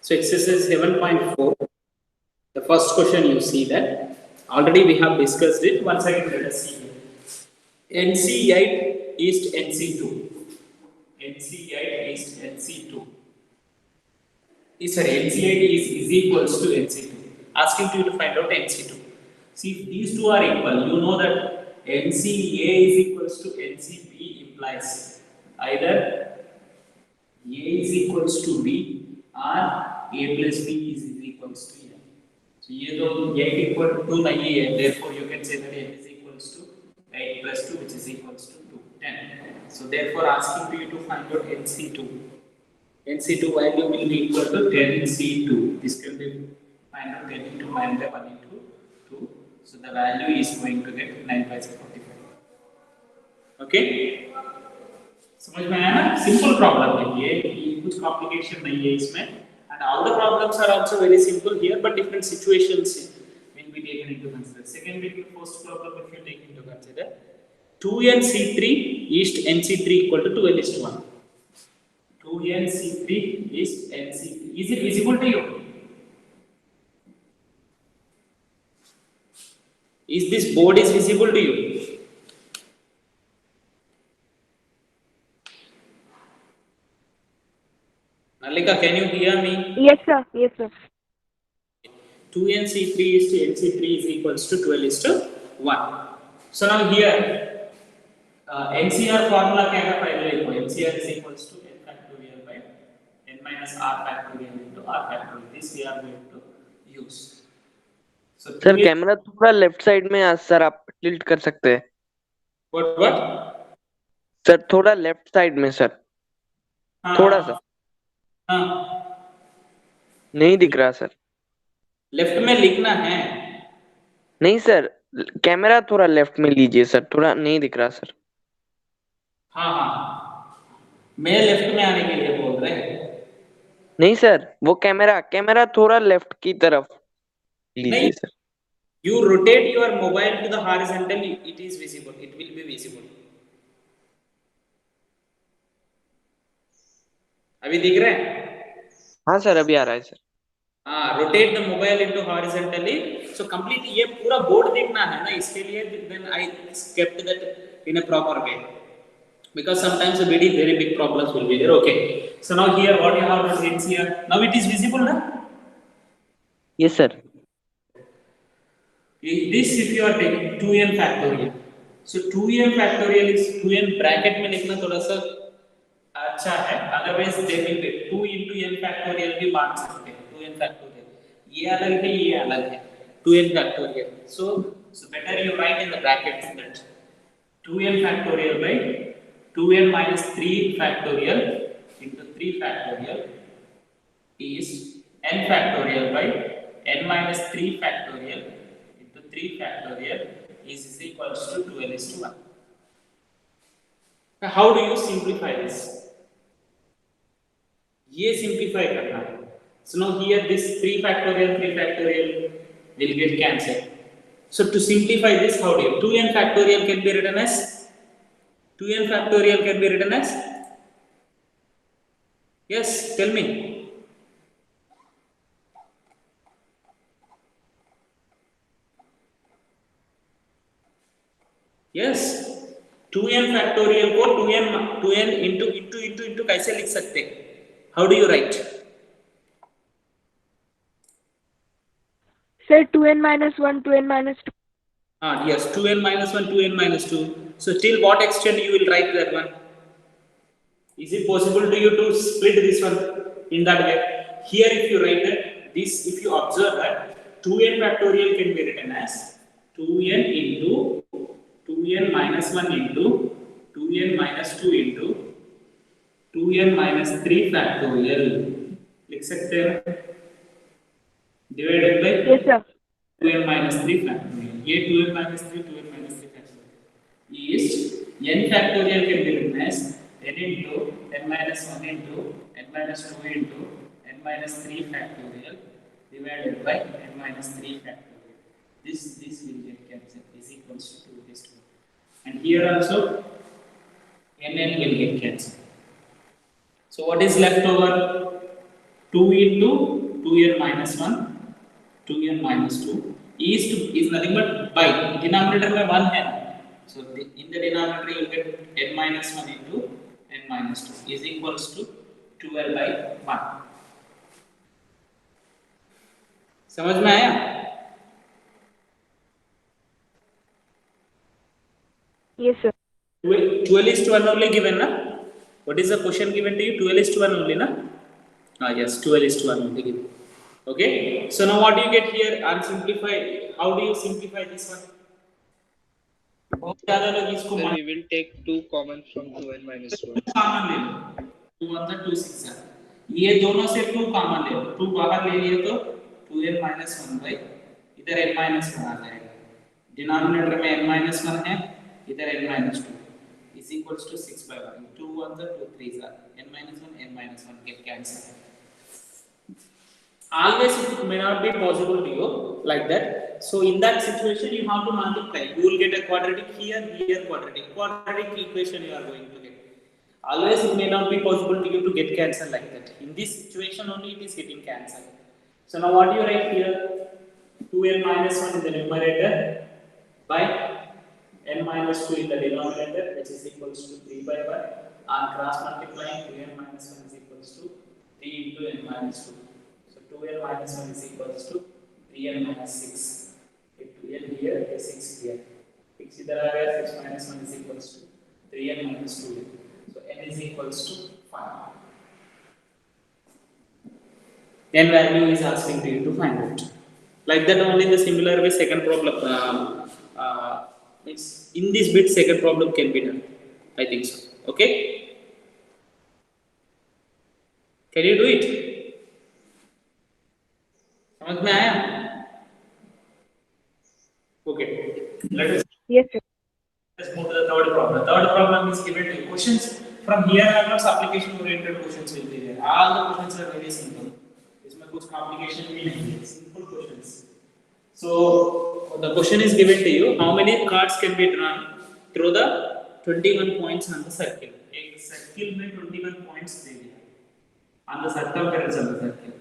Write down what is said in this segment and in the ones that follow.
So exercise 7.4, the first question you see that already we have discussed it. Once again let us see here. NC8 is NC2. NC8 is NC2. Sorry, NC8 is equals to NC2. Asking you to find out NC2. See, if these two are equal, you know that NCA is equals to NCB implies either A is equals to B or A plus B is equals to N. So, ये तो 8 equal to 2 नहीं है, therefore you can say that N is equals to 8 plus 2 which is equals to 2, 10. So, therefore asking you to find out NC2. NC2 value will be equal to 10C2. This can be find out 10 into 9 by 1 into 2. So, the value is going to get 9 by 45. Okay? समझ में आया ना? Simple problem है ये कुछ complication नहीं है इसमें. And all the problems are also very simple here, but different situations will be taken into consideration. Second will be first problem if you take into consider. 2NC3 is NC3 equal to 2N:1. 2NC3 is NC3. Is it visible to you? Is this board is visible to you? Nalika, can you hear me? Yes, sir. Yes, sir. 2NC3 is to NC3 is equals to 12:1. So now here, NCR formula क्या है पहले लिखो. NCR is equals to n factorial by n minus r factorial into r factorial. This we are going to use. So sir camera थोड़ा left side में sir आप tilt कर सकते हैं. what? सर थोड़ा लेफ्ट साइड में sir. थोड़ा सा. हाँ. नहीं दिख रहा सर. लेफ्ट में लिखना है. नहीं सर, कैमरा थोड़ा लेफ्ट में लीजिए सर. थोड़ा नहीं दिख रहा सर. हाँ. मैं लेफ्ट में आने के लिए बोल रहे हैं. नहीं सर, वो कैमरा थोड़ा लेफ्ट की तरफ लीजिए sir. You rotate your mobile to the horizontal, it is visible. It will be visible. अभी दिख रहा है? हाँ सर, अभी आ रहा है sir. Rotate the mobile into horizontally. So complete ये पूरा बोर्ड देखना है ना, इसके लिए then I kept that in a proper way because sometimes a very big problems will be there. Okay, so now here what you have written here, now it is visible na? Yes sir. This if you are taking 2n factorial, so 2n factorial is 2n bracket में लिखना थोड़ा सा अच्छा है, otherwise there will be 2 into n factorial भी मान सकते हैं. 2n factorial ये अलग है, ये अलग है. 2n factorial, so better you write in the brackets that 2n factorial by 2n minus 3 factorial into 3 factorial is n factorial by n minus 3 factorial into 3 factorial is equals to 2n:1. Now how do you simplify this? ये simplify करना है. So now here this 3 factorial will get cancelled. So to simplify this, how do you 2n factorial can be written as 2n factorial can be written as, yes, tell me. Yes, 2n factorial को 2n into कैसे लिख सकते हैं? How do you write? Sir, 2n minus 1, 2n minus 2. Yes, 2n minus 1, 2n minus 2. So till what extent you will write that one? Is it possible to you to split this one in that way? Here if you write that, this if you observe that 2n factorial can be written as 2n into 2n minus 1 into 2n minus 2 into 2n minus 3 factorial. लिख सकते हैं divided by Yes sir. 2n minus 3 factorial. ये 2n minus 3 factorial is n factorial can be written as n into n minus 1 into n minus 2 into n minus 3 factorial divided by n minus 3 factorial. This will get cancelled, is equals to this one. And here also n will get cancelled. So what is left over? 2 into 2n minus 1, 2n minus 2 is nothing but by denominator में 1 है. So in the denominator you get n minus 1 into n minus 2 is equals to 12 by 1. समझ में आया? Yes, sir. 12 is to 1 only given, na? What is the question given to you? 12 is to 1 only, na? Ah, yes, 12 is to 1 only given. Okay, so now what do you get here? Unsimplify. How do you simplify this one? बहुत ज़्यादा लोग इसको Sir, we will take 2 common from 2n minus 1. Common ले लो. 2 1 2 6 है. ये दोनों से 2 common ले लो. 2 बाहर ले लिए तो 2n minus 1 by इधर n minus 1 आ जाएगा. डिनोमिनेटर में n minus 1 है, इधर n minus 2 is equals to 6 by 1. 2 1 2 3 are n minus 1 n minus 1 get cancel. Always it may not be possible to you like that. So in that situation you have to multiply. You will get a quadratic here, here quadratic. Quadratic equation you are going to get. Always it may not be possible to you to get cancel like that. In this situation only it is getting cancelled. So now what you write here? 2n minus 1 in the numerator by n minus 2 in the denominator, which is equals to 3 by 1. And cross multiplying 2n minus 1 is equals to 3 into n minus 2. So 2n minus 1 is equals to 3n minus 6. If 2n here, 6 here. 6 इधर आ गया, 6 minus 1 is equals to 3n minus 2. So n is equals to 5. N value is asking to you to find out. Like that only in the similar way second problem. It's in this bit second problem can be done. I think so. Okay. Can you do it? समझ में आया? Okay. Let us Yes, sir. let's move to the third problem. The third problem is given to you. Questions from here onwards application oriented questions will be there. All the questions are very simple. इसमें कुछ complication भी नहीं है. Simple questions. So the question is given to you. How many cards can be drawn through the 21 points on the circle? एक circle में 21 points दे दिया. On the circumference of the circle.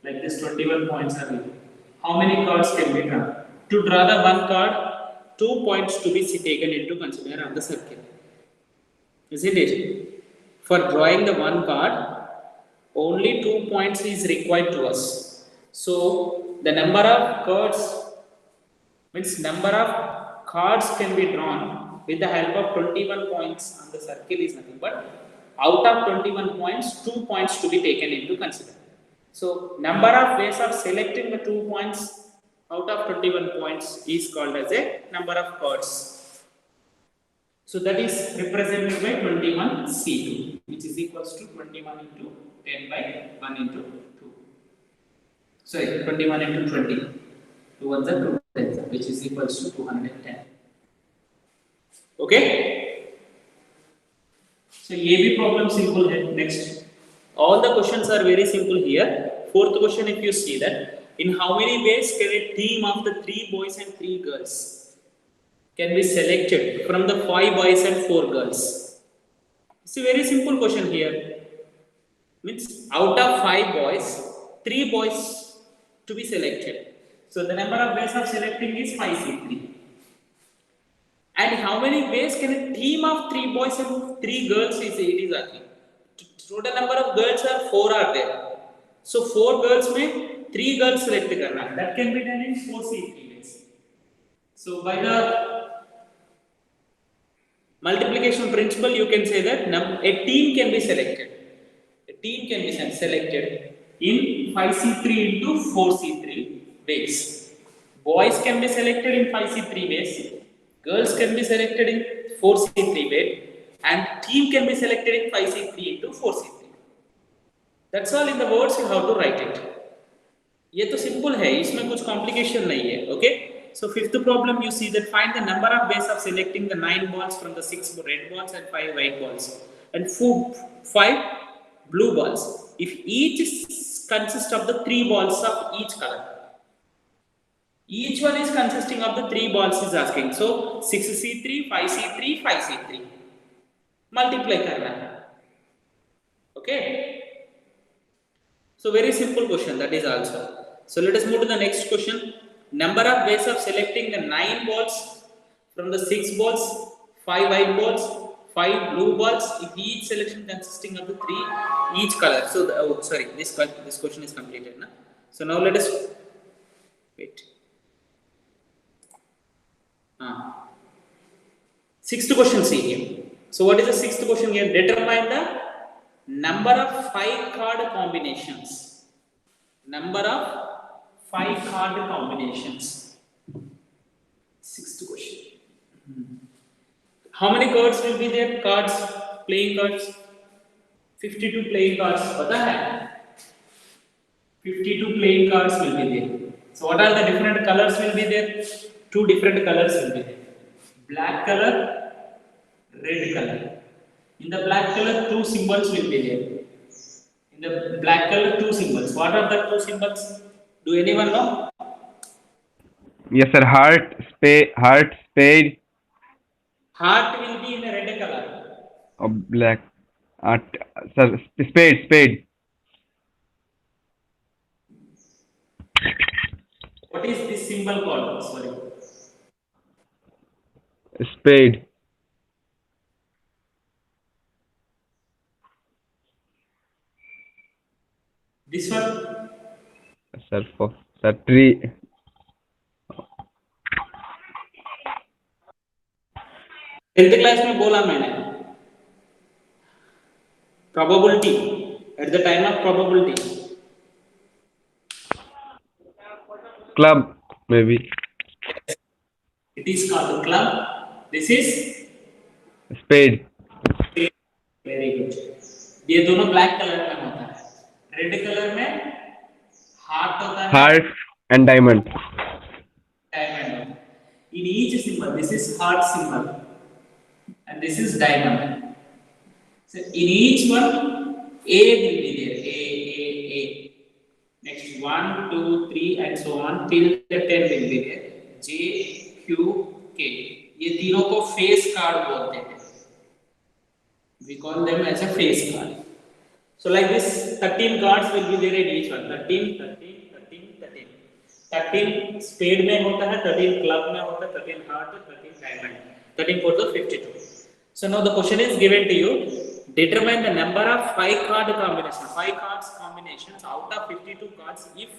Like this 21 points are given. How many cards can be drawn? To draw the one card, 2 points to be taken into consideration on the circle. Isn't it? For drawing the one card, only 2 points is required to us. So the number of cards means number of cards can be drawn with the help of 21 points on the circle is nothing but out of 21 points, 2 points to be taken into consideration. So number of ways of selecting the 2 points out of 21 points is called as a number of cards. So that is represented by 21C2, which is equals to 21 into 10 by 1 into 2. Sorry, 21 into 20. 2 ones are 2 tens, which is equals to 210. Okay? So ये भी problem simple है. Next, all the questions are very simple here. Fourth question, if you see that, in how many ways can a team of the 3 boys and 3 girls can be selected from the 5 boys and 4 girls? It's a very simple question here. Means out of 5 boys, 3 boys to be selected. So the number of ways of selecting is 5C3. And how many ways can a team of 3 boys and 3 girls is asking? Total number of girls are 4 are there. So 4 girls में 3 girls select करना है. That can be done in 4C3 ways. So by the multiplication principle, you can say that a team can be selected. A team can be selected in 5C3 into 4C3 ways. Boys can be selected in 5C3 ways. Girls can be selected in 4C3 way, and team can be selected in 5C3 into 4C3. That's all in the words you have to write it. ये तो simple है, इसमें कुछ complication नहीं है. Okay? So fifth problem, you see that find the number of ways of selecting the 9 balls from the 6 red balls and 5 white balls and 5 blue balls if each consists of the 3 balls of each color. Each one is consisting of the 3 balls is asking. So 6C3, 5C3, 5C3. Multiply करना है. Okay? So very simple question that is also. So let us move to the next question. Number of ways of selecting the 9 balls from the 6 balls, 5 white balls, 5 blue balls, if each selection consisting of the 3 each color. So this question is completed. Na? So now let us wait. Sixth question, see here. So what is the sixth question here? Determine the number of 5 card combinations. Number of 5 card combinations. Sixth question. How many cards will be there? Cards, playing cards. 52 playing cards. पता है? 52 playing cards will be there. So what are the different colors will be there? 2 different colors will be there. Black color, red color. In the black color, 2 symbols will be there. In the black color, 2 symbols. What are the 2 symbols? Do anyone know? Yes, sir. Heart, spade, Heart will be in a red color. or black. Sir, spade. What is this symbol called? Sorry. Spade. This one? Sir, tree. 10th class में बोला मैंने probability at the time of probability Club, maybe. it is called club. This is Spade. very good. ये दोनों black color में होता है. Red color में heart होता है. Heart and diamond. Diamond. In each symbol, this is heart symbol and this is diamond. So in each one, A will be there. A. Next 1, 2, 3 and so on till the 10 will be there. J, Q, K. ये तीनों को face card बोलते हैं. We call them as a face card. So like this, 13 cards will be there in each one. 13 spade में होता है, 13 club में होता है, 13 heart, 13 diamond, 13 for the 52. So now the question is given to you. Determine the number of 5 card combinations. 5 cards combinations out of 52 cards if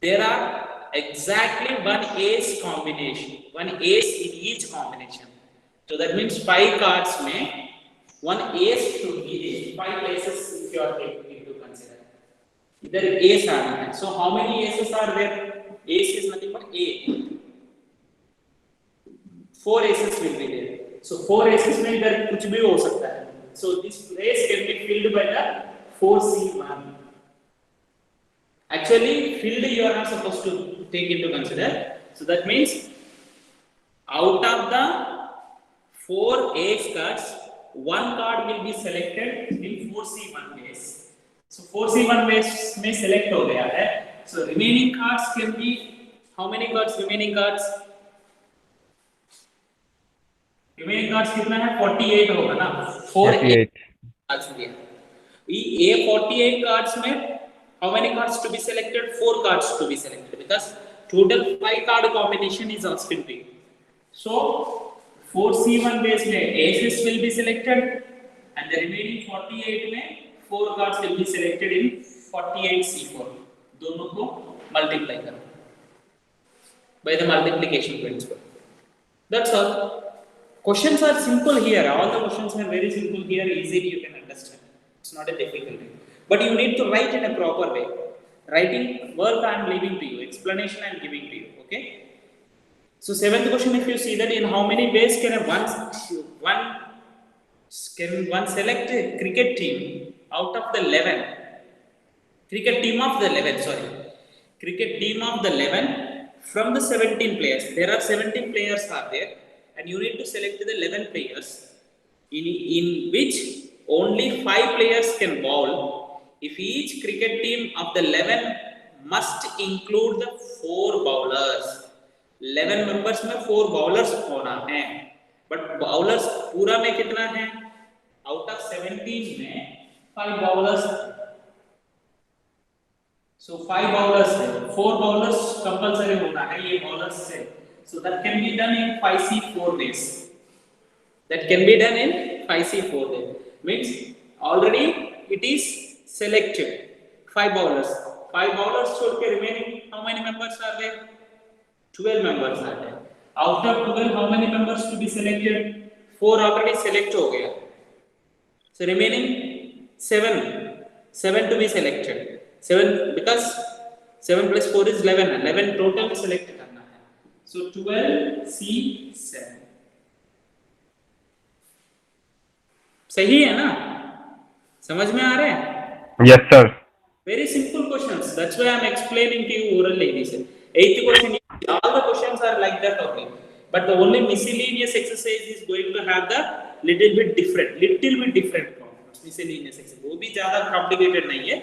there are exactly one ace combination, one ace in each combination. So that means 5 cards में one ace should be there. 5 aces if you are taking into consider. इधर ace आना है. So how many aces are there? Ace is nothing but A. 4 aces will be there. So 4 aces में इधर कुछ भी हो सकता है. So this place can be filled by the 4C1. Actually, filled you are not supposed to take into consider. So that means out of the 4 ace cards, 1 card will be selected in 4C1 base. So 4C1 base में select हो गया है. So remaining cards can be how many cards? Remaining cards कितना है? 48 होगा ना. 48. cards दिया. ये 48 cards में how many cards to be selected? 4 cards to be selected because total 5 card combination is asked to be. So 4C1 base में aces will be selected and the remaining 48 में 4 cards will be selected in 48C4. दोनों को multiply करो by the multiplication principle. That's all. Questions are simple here. All the questions are very simple here. Easily you can understand. It's not a difficulty. But you need to write in a proper way. Writing work I am leaving to you. Explanation I am giving to you. Okay. So 7th question, if you see that in how many ways can one select a cricket team out of the 11? Cricket team of the 11 from the 17 players. There are 17 players are there. And you need to select the 11 players in which only 5 players can bowl. If each cricket team of the 11 must include the 4 bowlers. 11 members में 4 bowlers होना है. But bowlers पूरा में कितना है? Out of 17 में 5 bowlers. So 5 bowlers है, 4 bowlers compulsory होना है ये bowlers से. So that can be done in 5C4 days. That can be done in 5C4 days. Means already it is selected. 5 bowlers. 5 bowlers छोड़ के remaining how many members are there? 12 members are there. Out of 12 how many members to be selected? 4 already select हो गया. So remaining 7 to be selected. 7 because 7 plus 4 is 11. 11 total select करना है. So 12C7. सही है ना? समझ में आ रहे हैं? Yes, sir. Very simple questions. That's why I'm explaining to you orally. Listen. 8th question. All the questions are like that only. But the only miscellaneous exercise is going to have the little bit different problems. Miscellaneous exercise. वो भी ज़्यादा complicated नहीं है.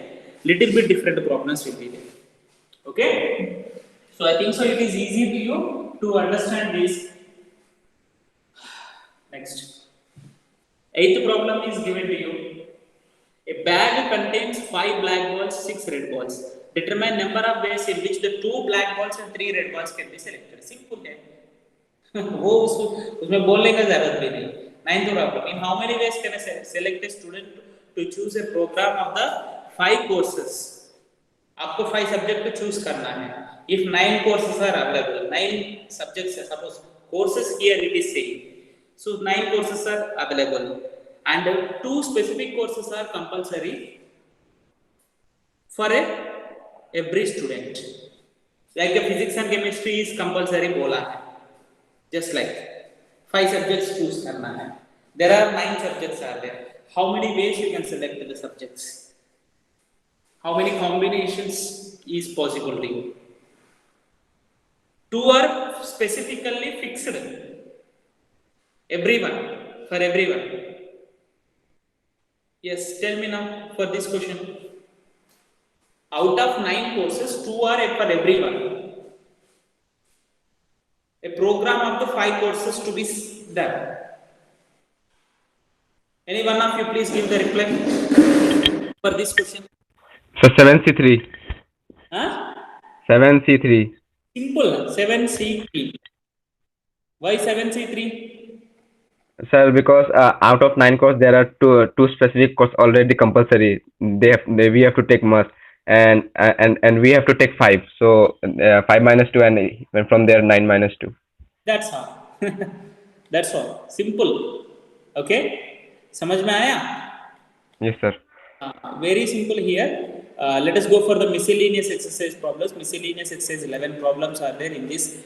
Little bit different problems will be there. Okay. So I think so. It is easy to you to understand this. Next. 8th problem is given to you. A bag contains 5 black balls, 6 red balls. Determine number of ways in which the 2 black balls and 3 red balls can be selected. Simple है. वो उसमें बोलने का जरूरत भी नहीं. 9th problem. In how many ways can I select a student to choose a program of the 5 courses? आपको 5 subject to choose करना है. If 9 courses are available, 9 subjects are suppose courses here it is saying. So 9 courses are available. And 2 specific courses are compulsory for every student. Like the physics and chemistry is compulsory बोला है. Just like 5 subjects choose करना है. There are 9 subjects are there. How many ways you can select the subjects? How many combinations is possible to you? 2 are specifically fixed. For everyone. Yes, tell me now for this question. Out of 9 courses, 2 are for everyone. A program of the 5 courses to be done. Any one of you please give the reply for this question. So 7C3. Huh? 7C3. Simple. 7C3. Why 7C3? Sir, because out of 9 courses, there are two specific courses already compulsory. We have to take must, and we have to take 5. So 5 minus 2, and from there 9 minus 2. That's all. That's all. Simple. Okay? समझ में आया? Yes, sir. Very simple here. Let us go for the miscellaneous exercise problems. Miscellaneous exercise 11 problems are there in this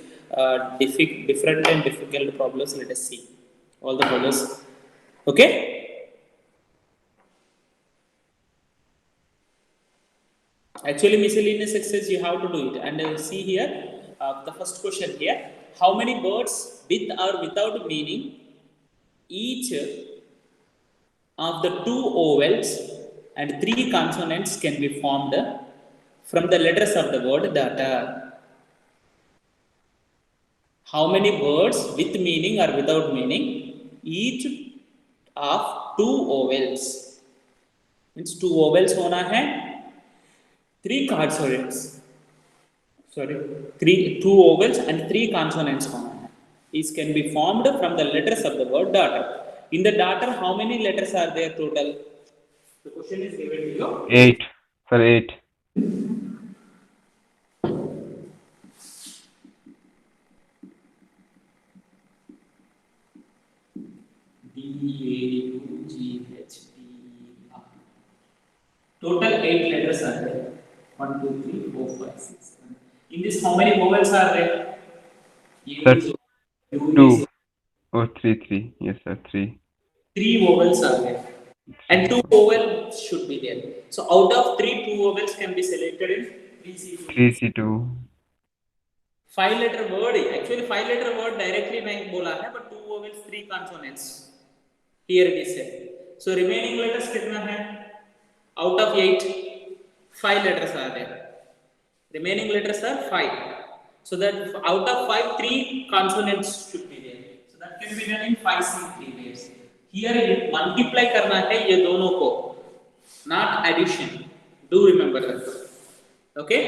different and difficult problems. Let us see all the problems. Okay? Actually, miscellaneous exercise you have to do it. And see here, the first question here. How many words with or without meaning each of the 2 vowels and 3 consonants can be formed from the letters of the word data? How many words with meaning or without meaning each of 2 vowels? Means 2 vowels होना है, 3 consonants. Sorry, 2 vowels and 3 consonants होना है. These can be formed from the letters of the word daughter. In the daughter, how many letters are there total? The question is given to you. 8. Sir, 8. D-A-U-G-H-D-E-R. Total 8 letters are there. 1, 2, 3, 4, 5, 6. In this, how many vowels are there? Sir, 2. Oh, 3. Yes, sir, 3. 3 vowels are there. And 2 vowels should be there. So out of 3, 2 vowels can be selected in 3C2. 5-letter word. Actually 5-letter word directly नहीं बोला है, but 2 vowels, 3 consonants. Here it is said. So remaining letters कितना है? Out of 8, 5 letters are there. Remaining letters are 5. So that out of 5, 3 consonants should be there. So that can be done in 5C3 ways. Here multiply करना है ये दोनों को, not addition. Do remember that. Okay.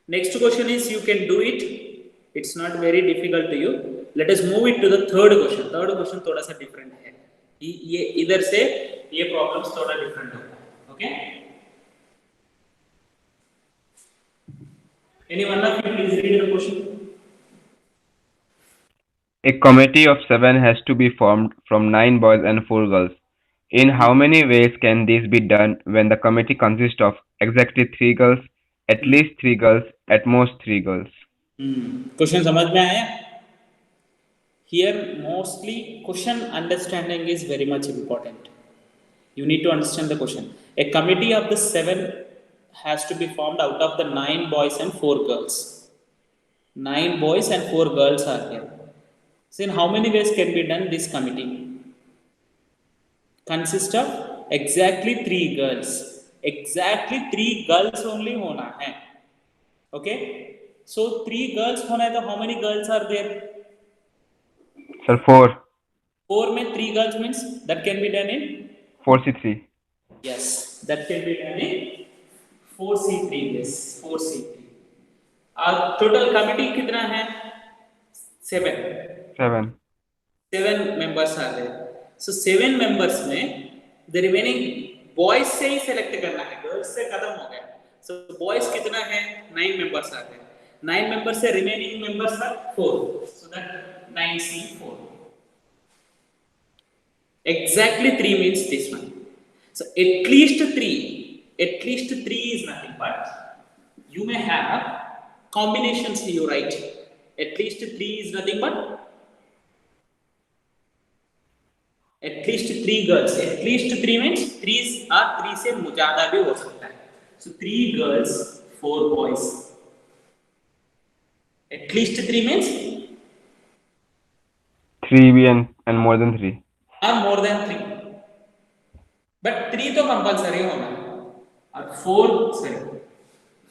Next question is you can do it. It's not very difficult to you. Let us move it to the third question. Third question थोड़ा सा different है. ये इधर से ये problems थोड़ा different होगा. Okay. Any one of you please read the question. A committee of 7 has to be formed from 9 boys and 4 girls. In how many ways can this be done when the committee consists of exactly 3 girls, at least 3 girls, at most 3 girls? Question समझ में आया? Here mostly question understanding is very much important. You need to understand the question. A committee of the 7 has to be formed out of the 9 boys and 4 girls. 9 boys and 4 girls are here. So in how many ways can be done this committee? Consist of exactly 3 girls. Exactly 3 girls only होना है. Okay? So 3 girls होना है तो how many girls are there? Sir, 4. 4 में 3 girls means that can be done in? 4C3. Yes, that can be done in 4C3. Yes, 4C3. और total committee कितना है? 7. 7. 7 members are there. So 7 members में the remaining boys से ही select करना है, girls से खत्म हो गया. So boys कितना है? 9 members are there. 9 members से remaining members are 4. So that 9C4. Exactly 3 means this one. So at least 3. At least 3 is nothing but you may have combinations you write. At least 3 is nothing but at least 3 girls. At least 3 means 3 or 3 से ज़्यादा भी हो सकता है. So 3 girls, 4 boys. At least 3 means 3B and more than 3. or more than 3. But 3 तो compulsory होना है. और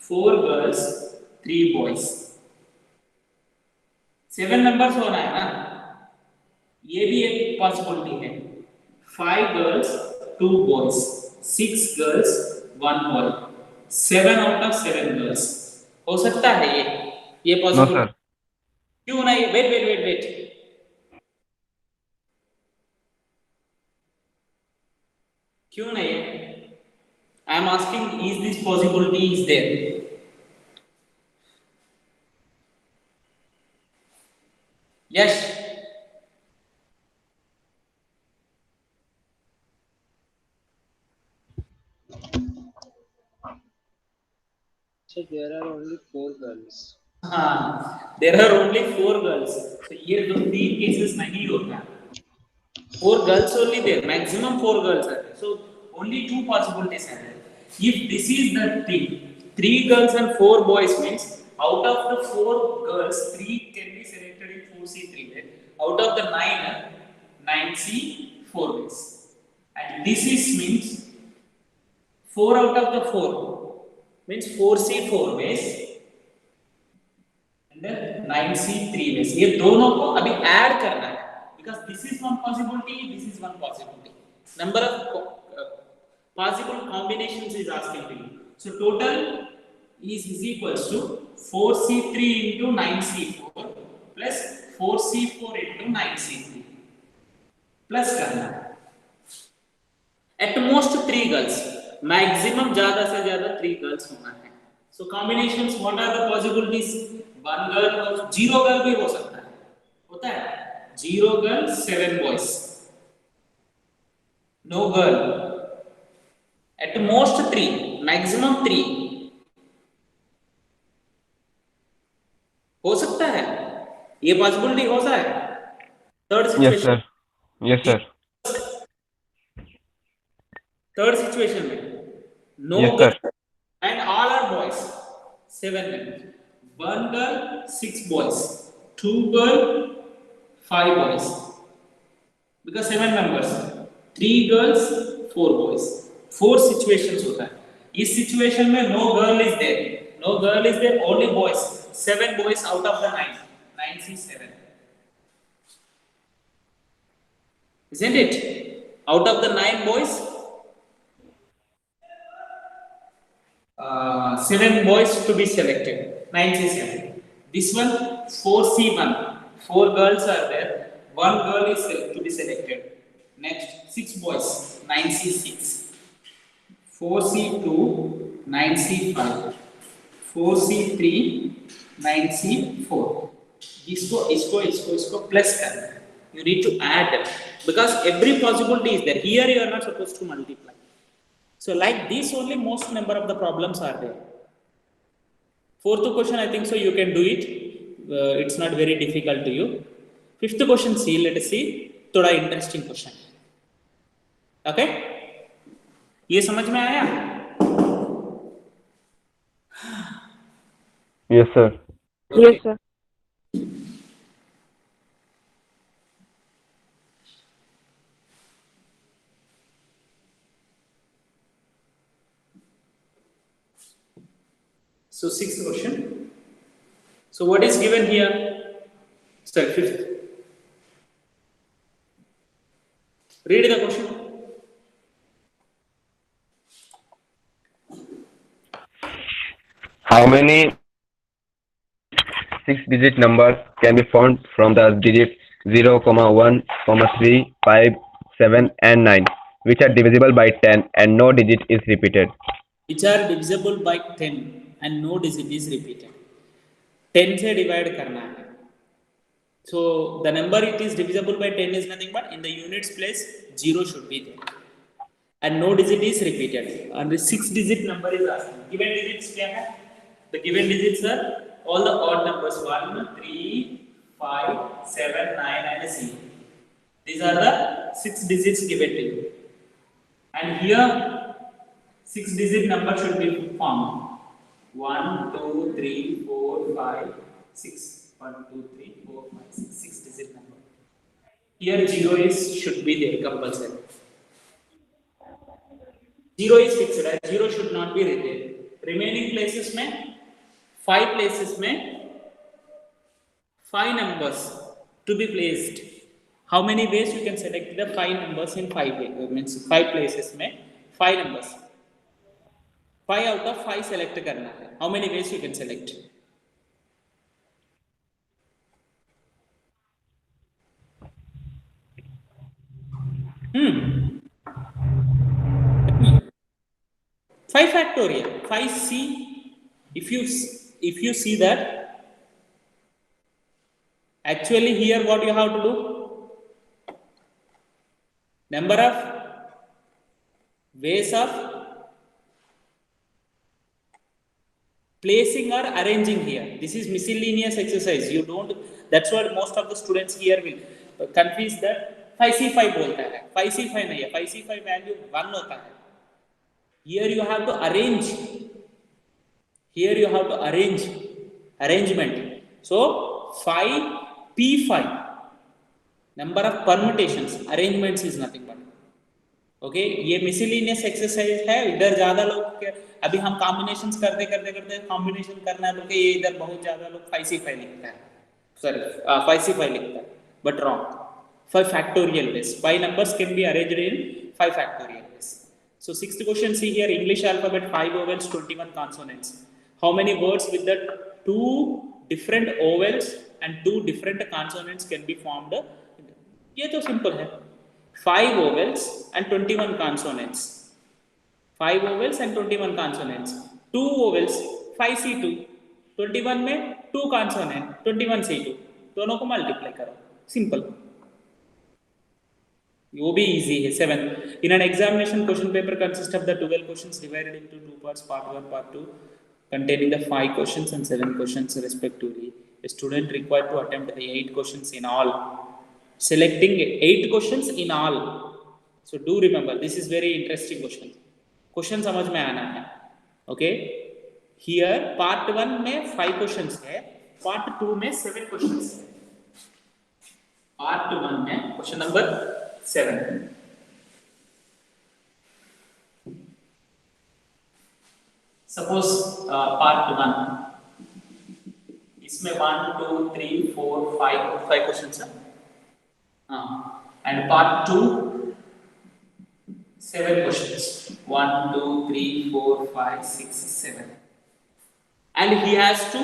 4 girls, 3 boys. 7 members होना है ना. ये भी एक पॉसिबिलिटी है. 5 girls, 2 boys, 6 girls, 1 boy, 7 out of 7 girls. हो सकता है ये No, पॉसिबल. sir. क्यों नहीं? वेट. क्यों नहीं? I am asking, is this possibility is there? Yes. So there are only 4 girls. हाँ, there are only 4 girls. So ये तो 3 cases नहीं होता. 4 girls only there. Maximum 4 girls are there. So only 2 possibilities are there. If this is the thing, 3 girls and 4 boys means out of the 4 girls, 3 can be selected in 4C3 way. Out of the 9C4 ways. And this is means 4 out of the 4 means 4C4 ways and then 9C3 ways. ये दोनों को अभी add करना है because this is one possibility, this is one possibility. Number of possible combinations is asking to you. So total is equals to 4C3 into 9C4 plus 4C4 into 9C3 plus करना है. At most 3 girls. Maximum ज़्यादा से ज़्यादा 3 girls होना है. So combinations, what are the possibilities? 1 girl और 0 girl भी हो सकता है. होता है? 0 girl, 7 boys. No girl. At most 3. Maximum 3. हो सकता है? ये possibility हो सकता है? Third situation. Yes, sir. Third situation में no Yes, girl sir. and all are boys. 7 men. 1 girl, 6 boys. 2 girl, 5 boys. Because 7 members. 3 girls, 4 boys. 4 situations होता है. इस situation में no girl is there. No girl is there, only boys. 7 boys out of the 9. 9C7. Isn't it? Out of the 9 boys, 7 boys to be selected. 9C7. This one 4C1. 4 girls are there. 1 girl is to be selected. Next 6 boys. 9C6. 4C2. 9C5. 4C3. 9C4. इसको plus करना है. You need to add them because every possibility is there. Here you are not supposed to multiply. So like this only most number of the problems are there. Fourth question I think so you can do it. It's not very difficult to you. Fifth question see, let us see. थोड़ा interesting question. Okay? ये समझ में आया? Yes, sir. Yes, sir. So sixth question. So what is given here? Sorry, fifth. Read the question. How many 6-digit numbers can be found from the digits 0, 1, 3, 5, 7, and 9, which are divisible by 10 and no digit is repeated? Which are divisible by 10 and no digit is repeated. 10 से divide करना है. So the number it is divisible by 10 is nothing but in the units place 0 should be there. And no digit is repeated. And the 6-digit number is asked. Given digits क्या है? The given digits are all the odd numbers 1, 3, 5, 7, 9 and 0. These are the 6 digits given to you. And here 6-digit number should be formed. 1, 2, 3, 4, 5, 6. 1, 2, 3, 4, 5, 6. 6-digit number. Here 0 is should be there compulsory. 0 is fixed, right? 0 should not be written. Remaining places में 5 places में 5 numbers to be placed. How many ways you can select the 5 numbers in 5 ways? Means 5 places में 5 numbers. 5 out of 5 select करना है. How many ways you can select? Hmm. 5 factorial. 5c. If you see that, actually here what you have to do? Number of ways of placing or arranging here. This is miscellaneous exercise. You don't. That's what most of the students here will confuse that 5c5 बोलता है. 5c5 नहीं है. 5c5 value 1 होता है. Here you have to arrange. Here you have to arrange. Arrangement. So 5p5. Number of permutations. Arrangements is nothing but. Okay ये miscellaneous exercise है. इधर ज्यादा लोग अभी हम कॉम्बिनेशंस करते कॉम्बिनेशन करना है तो ये इधर बहुत ज्यादा लोग 5c5 लिखता है. सॉरी 5c5 लिखता है but wrong. 5 factorial ways. 5 numbers can be arranged in 5 factorial ways. So sixth question, see here, English alphabet 5 vowels 21 consonants. How many words with the 2 different vowels and 2 different consonants can be formed? ये तो simple है. 5 vowels and 21 consonants. 5 vowels and 21 consonants. 2 vowels 5c2. 21 में 2 consonant 21c2. दोनों को multiply करो. Simple. वो भी easy है. 7. In an examination, question paper consists of the 12 questions divided into 2 parts, part 1, part 2, containing the 5 questions and 7 questions respectively. A student required to attempt the 8 questions in all. Selecting 8 questions in all. So do remember, this is very interesting question. Question समझ में आना है. Okay. Here part 1 में 5 questions है. Part 2 में 7 questions है. Part 1 में question number 7. Suppose part 1. इसमें 1, 2, 3, 4, 5 questions है. And part 2 7 questions. 1, 2, 3, 4, 5, 6, 7. And he has to,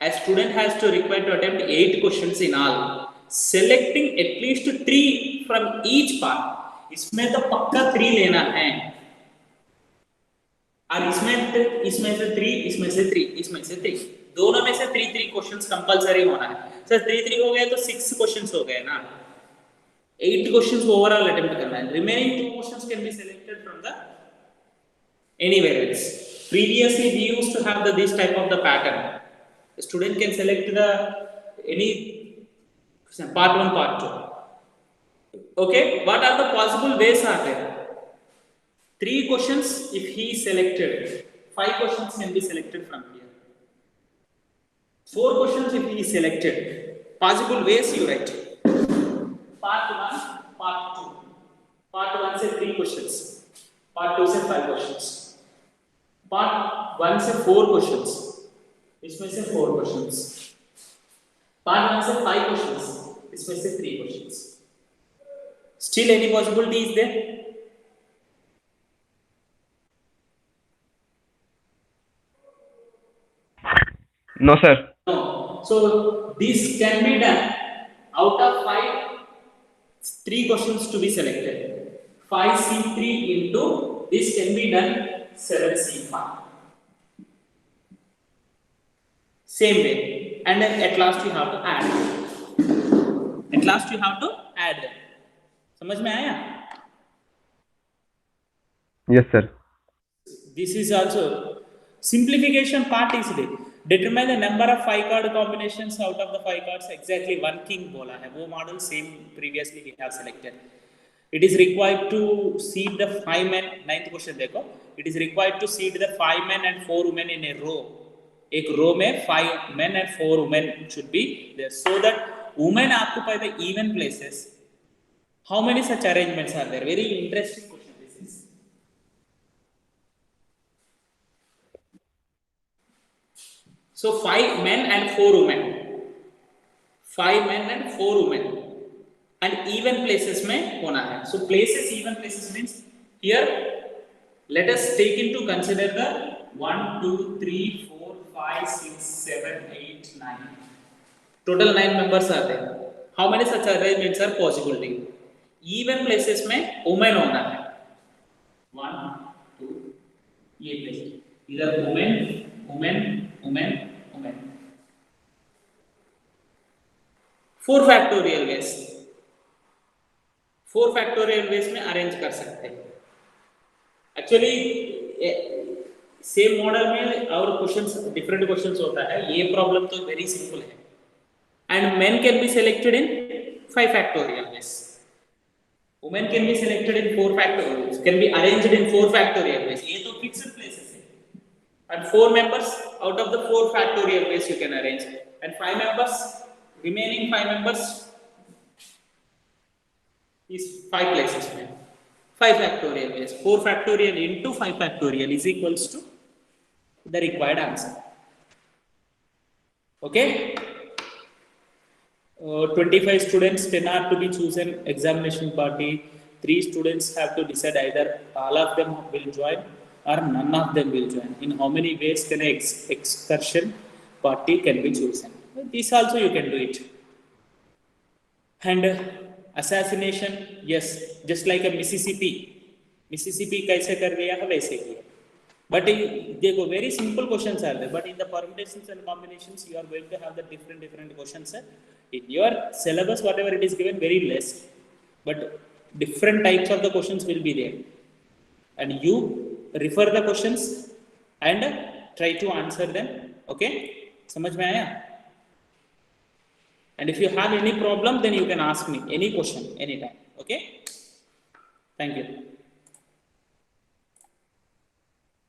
a student has to require to attempt 8 questions in all, selecting at least 3 from each part. इसमें तो पक्का 3 लेना है, और इसमें से 3, इसमें से 3, इसमें से 3, दोनों में से 3 क्वेश्चंस कंपलसरी होना है. सर 3 हो गए तो 6 क्वेश्चंस हो गए ना. 8 questions overall attempt करना है. Remaining 2 questions can be selected from the anywhere else. Previously we used to have this type of the pattern. A student can select the any part 1, part 2. Okay, what are the possible ways are there? 3 questions if he selected, 5 questions can be selected from here. 4 questions if he selected. Possible ways you write. Part 1, part 2. Part 1 से 3 questions. Part 2 से 5 questions. Part 1 से 4 questions. इसमें से 4 questions. Part 1 से 5 questions. इसमें से 3 questions. Still any possibility is there? No, sir. No. So this can be done out of 5. 3 questions to be selected. 5C3 into this can be done 7C5. Same way. And then at last you have to add. At last you have to add them. समझ में आया? Yes, sir. This is also simplification part is there. Determine the number of 5 card combinations out of the 5 cards. Exactly 1 king बोला है. वो model same previously we have selected. It is required to seed the 5 men. 9th question देखो. It is required to seed the 5 men and 4 women in a row. एक row में 5 men and 4 women should be there, so that women occupy the even places. How many such arrangements are there? Very interesting question this is. So 5 men and 4 women. 5 men and 4 women. And even places में होना है. So places, even places means here let us take into consider the 1, 2, 3, 4, 5, 6, 7, 8, 9. Total 9 members are there. How many such arrangements are possible? Even places में women होना है. 1, 2, ये place. Either women, women, women, women. 4 factorial ways. 4 factorial ways में arrange कर सकते हैं. Actually same model में और क्वेश्चंस डिफरेंट क्वेश्चंस होता है. ये प्रॉब्लम तो वेरी सिंपल है. And main can be selected in 5 factorial ways. Women can be selected in 4 factorial ways. Can be arranged in 4 factorial ways. ये तो fixed places है. And 4 members out of the 4 factorial ways you can arrange. And 5 members, remaining 5 members is 5 places में. 5 factorial ways. 4 factorial into 5 factorial is equals to the required answer. Okay? 25 students, 10 are to be chosen examination party. 3 students have to decide either all of them will join or none of them will join. In how many ways can an excursion party can be chosen? This also you can do it. And assassination, yes, just like a Mississippi कैसे कर दिया है वैसे ही. But देखो very simple questions are there. But in the permutations and combinations, you are going to have the different questions. In your syllabus, whatever it is given, very less. But different types of the questions will be there. And you refer the questions and try to answer them. Okay? समझ में आया? And if you have any problem, then you can ask me any question anytime. Okay? Thank you.